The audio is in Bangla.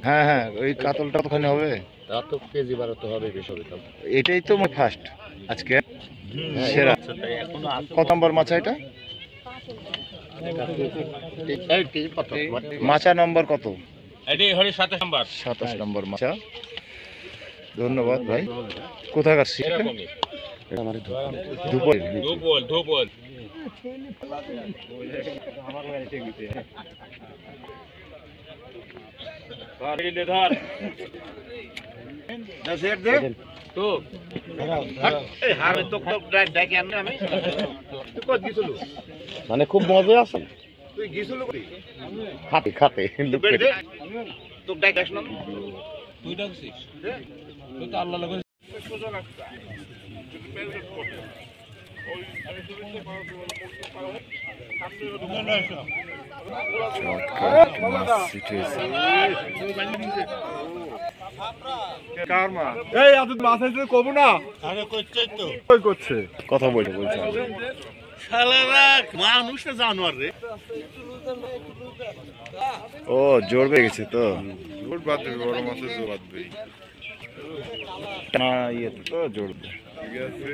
হ্যাঁ হ্যাঁ, ওই কাতলটা ওখানে হবে। তা তো কেজি বাড়াতে হবে, বেশি হবে। এটাই তো ফার্স্ট আজকে সেরা। কত নম্বর মাছা এটা? মাছা নম্বর কত? 27 নম্বর মাছা। ধন্যবাদ ভাই। কোথায় আসছি? ধুপল। মানে খুব মজা আছে। খাতে খাতে কথা বলছে ও জোর পেয়ে গেছে তো। জোর বাঁধবে, বড় মাছের জোর বাঁধবে। না ইয়ে তো জোর ঠিক আছে।